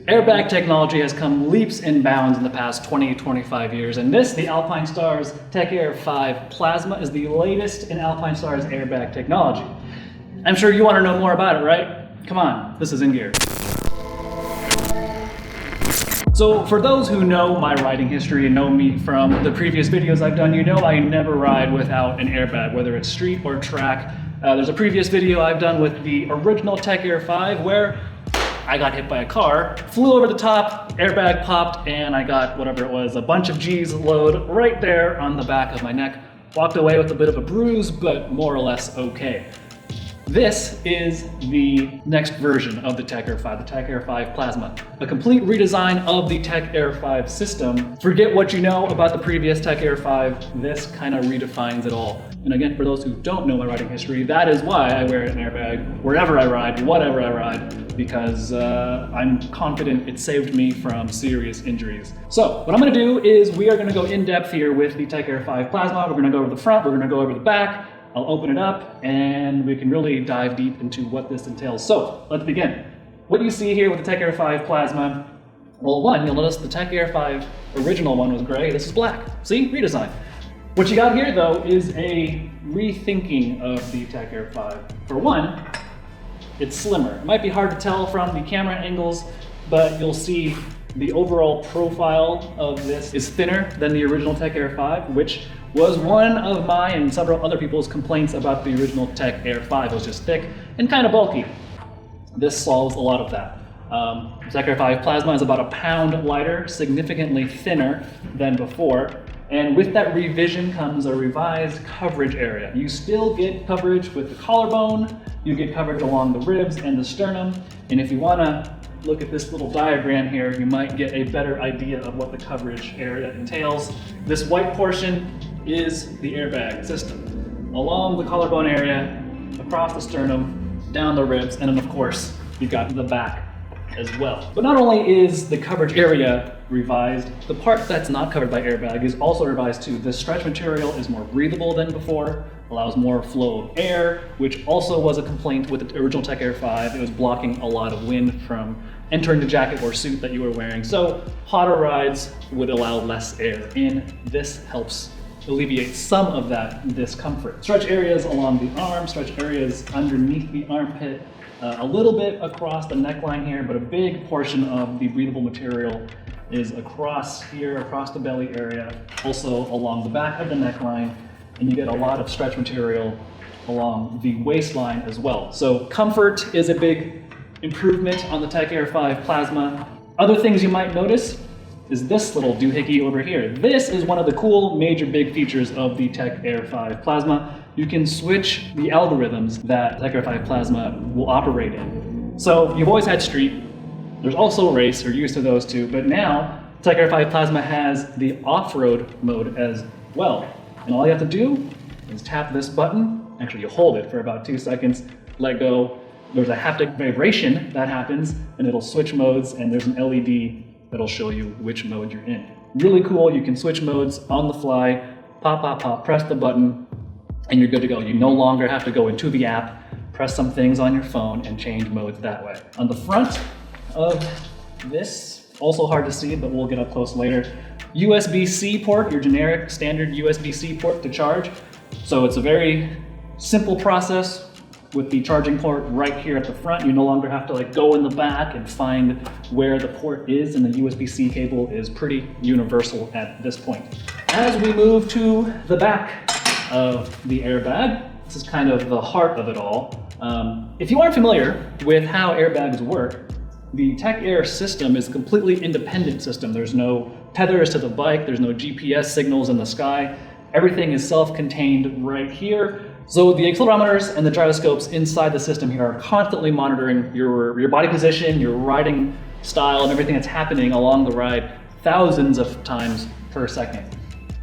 Airbag technology has come leaps and bounds in the past 20-25 years, and this, the Alpinestars Tech Air 5 Plasma, is the latest in Alpinestars airbag technology. I'm sure you want to know more about it, right? Come on, this is in gear. So for those who know my riding history and know me from the previous videos I've done, you know I never ride without an airbag, whether it's street or track. There's a previous video I've done with the original Tech Air 5 where I got hit by a car, flew over the top, airbag popped, and I got whatever it was, a bunch of G's load right there on the back of my neck. Walked away with a bit of a bruise, but more or less okay. This is the next version of the Tech Air 5, the Tech Air 5 Plasma. A complete redesign of the Tech Air 5 system. Forget what you know about the previous Tech Air 5, this kind of redefines it all. And again, for those who don't know my riding history, that is why I wear an airbag wherever I ride, whatever I ride, because I'm confident it saved me from serious injuries. So what I'm gonna do is we are gonna go in depth here with the Tech Air 5 Plasma. We're gonna go over the front, we're gonna go over the back. I'll open it up and we can really dive deep into what this entails. So let's begin. What you see here with the Tech Air 5 Plasma, well, one, you'll notice the Tech Air 5 original one was gray, this is black. See, redesign. What you got here though is a rethinking of the Tech Air 5. For one, it's slimmer. It might be hard to tell from the camera angles, but you'll see the overall profile of this is thinner than the original Tech Air 5, which was one of my and several other people's complaints about the original Tech Air 5. It was just thick and kind of bulky. This solves a lot of that. Tech Air 5 Plasma is about a pound lighter, significantly thinner than before. And with that revision comes a revised coverage area. You still get coverage with the collarbone, you get coverage along the ribs and the sternum. And if you wanna look at this little diagram here, you might get a better idea of what the coverage area entails. This white portion is the airbag system. Along the collarbone area, across the sternum, down the ribs, and then of course, you've got the back as well. But not only is the coverage area revised, the part that's not covered by airbag is also revised too. The stretch material is more breathable than before, allows more flow of air, which also was a complaint with the original Tech Air 5. It was blocking a lot of wind from entering the jacket or suit that you were wearing. So hotter rides would allow less air in. This helps alleviate some of that discomfort. Stretch areas along the arm, stretch areas underneath the armpit, a little bit across the neckline here, but a big portion of the breathable material is across here, across the belly area, also along the back of the neckline, and you get a lot of stretch material along the waistline as well. So comfort is a big improvement on the Tech Air 5 Plasma. Other things you might notice is this little doohickey over here. This is one of the cool major big features of the Tech Air 5 Plasma. You can switch the algorithms that Tech Air 5 Plasma will operate in. So you've always had street, there's also race, you're used to those two, but now Tech Air 5 Plasma has the off-road mode as well. And all you have to do is tap this button, actually you hold it for about 2 seconds, let go, there's a haptic vibration that happens, and it'll switch modes, and there's an LED that'll show you which mode you're in. Really cool, you can switch modes on the fly, pop, pop, pop, press the button, and you're good to go. You no longer have to go into the app, press some things on your phone, and change modes that way. On the front of this, also hard to see, but we'll get up close later, USB-C port, your generic standard USB-C port to charge. So it's a very simple process with the charging port right here at the front. You no longer have to go in the back and find where the port is, and the USB-C cable is pretty universal at this point. As we move to the back of the airbag, this is kind of the heart of it all. If you aren't familiar with how airbags work, the Tech Air system is a completely independent system. There's no tethers to the bike, there's no GPS signals in the sky. Everything is self-contained right here. So the accelerometers and the gyroscopes inside the system here are constantly monitoring your body position, your riding style, and everything that's happening along the ride thousands of times per second.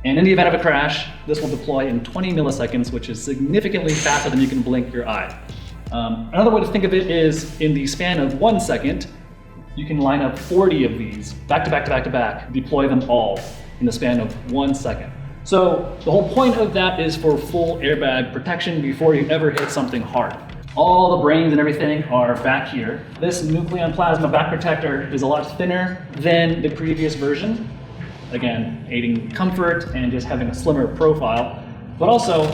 And in the event of a crash, this will deploy in 20 milliseconds, which is significantly faster than you can blink your eye. Another way to think of it is in the span of 1 second, you can line up 40 of these back to back to back to back, deploy them all in the span of 1 second. So the whole point of that is for full airbag protection before you ever hit something hard. All the brains and everything are back here. This Nucleon Plasma back protector is a lot thinner than the previous version. Again, aiding comfort and just having a slimmer profile. But also,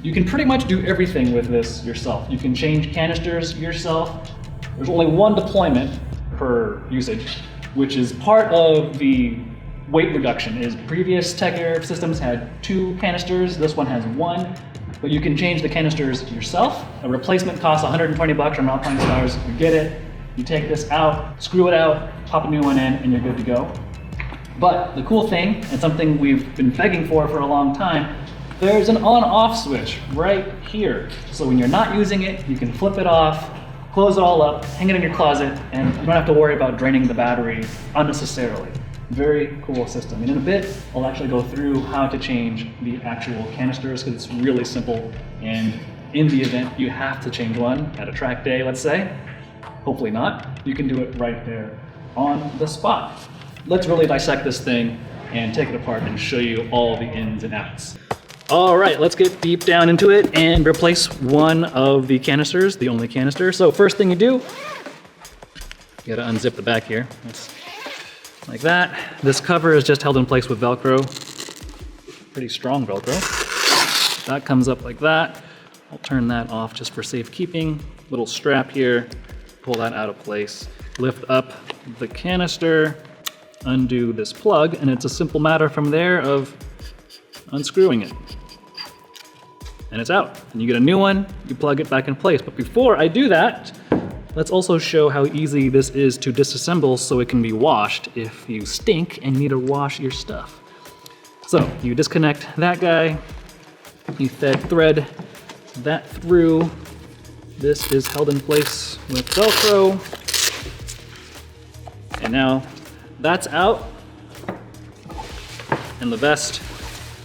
you can pretty much do everything with this yourself. You can change canisters yourself. There's only one deployment per usage, which is part of the weight reduction. Is previous Tech Air systems had 2 canisters, this one has 1, but you can change the canisters yourself. A replacement costs 120 bucks from Alpinestars. You get it, you take this out, screw it out, pop a new one in, and you're good to go. But the cool thing, and something we've been begging for a long time, there's an on-off switch right here. So when you're not using it, you can flip it off, close it all up, hang it in your closet, and you don't have to worry about draining the battery unnecessarily. Very cool system. And in a bit, I'll actually go through how to change the actual canisters because it's really simple. And in the event you have to change one at a track day, let's say, hopefully not, you can do it right there on the spot. Let's really dissect this thing and take it apart and show you all the ins and outs. All right, let's get deep down into it and replace one of the canisters, the only canister. So first thing you do, you gotta unzip the back here. That's like that. This cover is just held in place with Velcro. Pretty strong Velcro. That comes up like that. I'll turn that off just for safekeeping. Little strap here, pull that out of place. Lift up the canister, undo this plug, and it's a simple matter from there of unscrewing it. And it's out. And you get a new one, you plug it back in place. But before I do that, let's also show how easy this is to disassemble so it can be washed if you stink and need to wash your stuff. So you disconnect that guy, you thread that through. This is held in place with Velcro. And now that's out. And the vest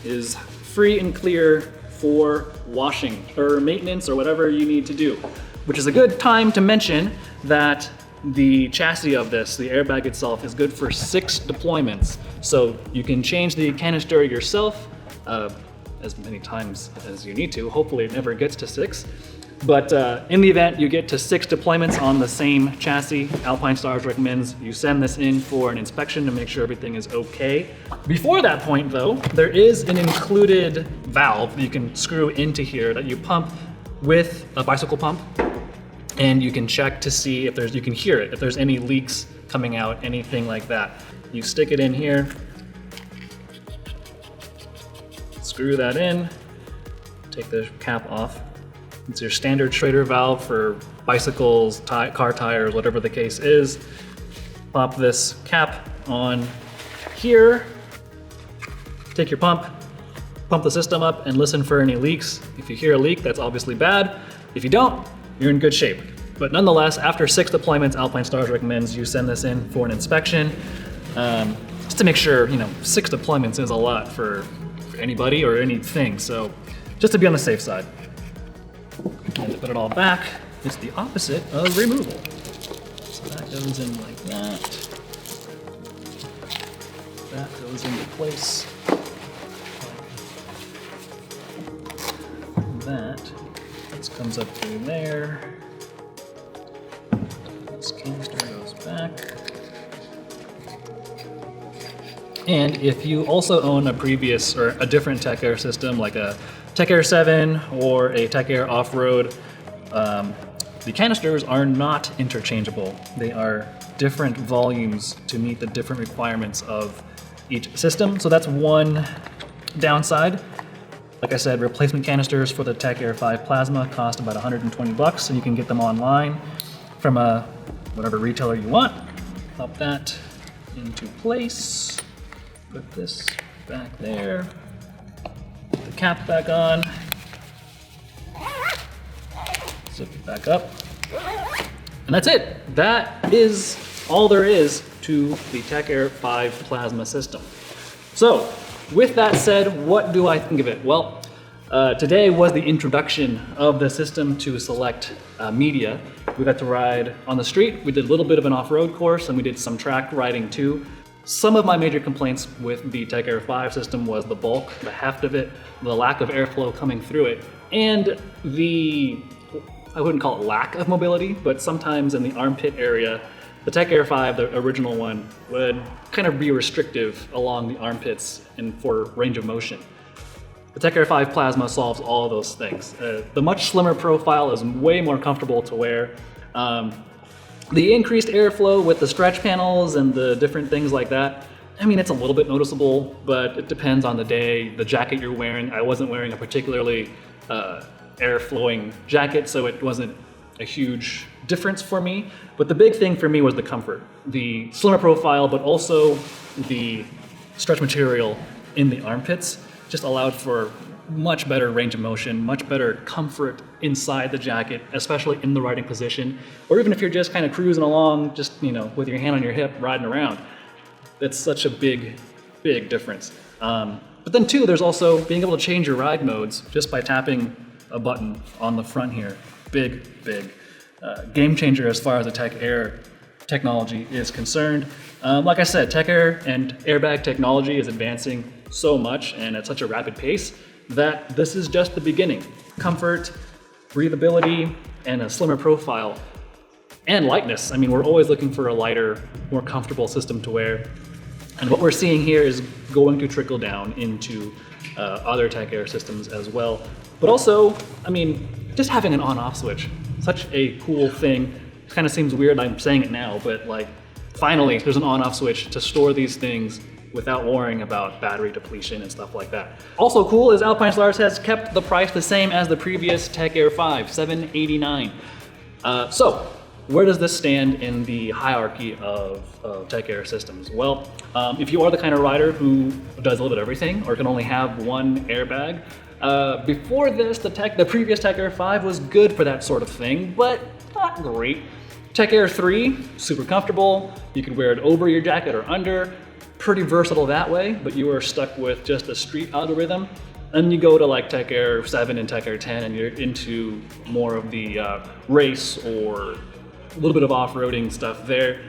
is free and clear for washing or maintenance or whatever you need to do. Which is a good time to mention that the chassis of this, the airbag itself, is good for 6 deployments. So you can change the canister yourself as many times as you need to. Hopefully it never gets to 6. But in the event you get to 6 deployments on the same chassis, Alpinestars recommends you send this in for an inspection to make sure everything is okay. Before that point though, there is an included valve that you can screw into here that you pump with a bicycle pump. And you can check to see if you can hear it, if there's any leaks coming out, anything like that. You stick it in here, screw that in, take the cap off. It's your standard Schrader valve for bicycles, car tires, whatever the case is. Pop this cap on here, take your pump the system up and listen for any leaks. If you hear a leak, that's obviously bad. If you don't, you're in good shape. But nonetheless, after 6 deployments, Alpinestars recommends you send this in for an inspection. Just to make sure, 6 deployments is a lot for anybody or anything. So just to be on the safe side. And to put it all back, it's the opposite of removal. So that goes in like that. That goes into place. Like that. This comes up through there. This canister goes back. And if you also own a previous or a different Tech Air system, like a Tech Air 7 or a Tech Air Off-Road, the canisters are not interchangeable. They are different volumes to meet the different requirements of each system. So that's one downside. Like I said, replacement canisters for the Tech Air 5 Plasma cost about 120 bucks, and you can get them online from whatever retailer you want. Pop that into place. Put this back there. Put the cap back on. Zip it back up. And that's it. That is all there is to the Tech Air 5 Plasma system. So, with that said, what do I think of it? Well, today was the introduction of the system to select media. We got to ride on the street. We did a little bit of an off-road course, and we did some track riding too. Some of my major complaints with the Tech Air 5 system was the bulk, the heft of it, the lack of airflow coming through it, and the, I wouldn't call it lack of mobility, but sometimes in the armpit area, the Tech Air 5, the original one, would kind of be restrictive along the armpits and for range of motion. The Tech Air 5 Plasma solves all of those things. The much slimmer profile is way more comfortable to wear. The increased airflow with the stretch panels and the different things like that, I mean, it's a little bit noticeable, but it depends on the day, the jacket you're wearing. I wasn't wearing a particularly air-flowing jacket, so it wasn't a huge difference for me. But the big thing for me was the comfort. The slimmer profile, but also the stretch material in the armpits just allowed for much better range of motion, much better comfort inside the jacket, especially in the riding position, or even if you're just kind of cruising along, just, you know, with your hand on your hip, riding around. That's such a big difference. But then too, there's also being able to change your ride modes just by tapping a button on the front here. Big game changer as far as the Tech Air technology is concerned. Like I said, Tech Air and Airbag technology is advancing so much and at such a rapid pace that this is just the beginning. Comfort, breathability, and a slimmer profile, and lightness. I mean, we're always looking for a lighter, more comfortable system to wear. And what we're seeing here is going to trickle down into other Tech Air systems as well. But also, I mean, just having an on-off switch, such a cool thing. It kind of seems weird I'm saying it now, but like, finally, there's an on-off switch to store these things without worrying about battery depletion and stuff like that. Also cool is Alpinestars has kept the price the same as the previous Tech Air 5, $789. So, where does this stand in the hierarchy of Tech Air systems? Well, if you are the kind of rider who does a little bit of everything or can only have one airbag, before this, the previous Tech Air 5 was good for that sort of thing, but not great. Tech Air 3, super comfortable. You could wear it over your jacket or under. Pretty versatile that way, but you are stuck with just a street algorithm. And you go to like Tech Air 7 and Tech Air 10 and you're into more of the race or a little bit of off-roading stuff there.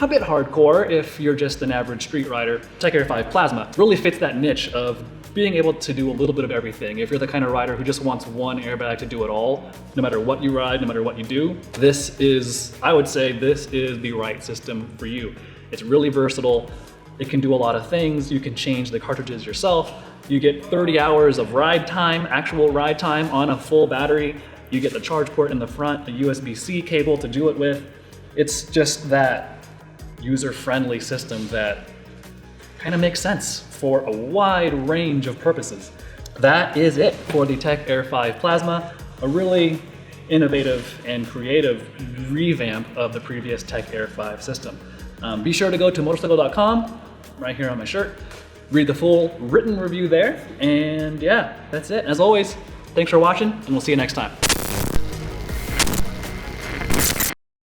A bit hardcore if you're just an average street rider. Tech Air 5 Plasma really fits that niche of being able to do a little bit of everything. If you're the kind of rider who just wants one airbag to do it all, no matter what you ride, no matter what you do, this is, I would say, this is the right system for you. It's really versatile. It can do a lot of things. You can change the cartridges yourself. You get 30 hours of ride time, actual ride time on a full battery. You get the charge port in the front, a USB-C cable to do it with. It's just that user-friendly system that kind of makes sense for a wide range of purposes. That is it for the Tech Air 5 Plasma, a really innovative and creative revamp of the previous Tech Air 5 system. Be sure to go to Motorcycle.com, right here on my shirt, read the full written review there, and yeah, that's it. As always, thanks for watching, and we'll see you next time.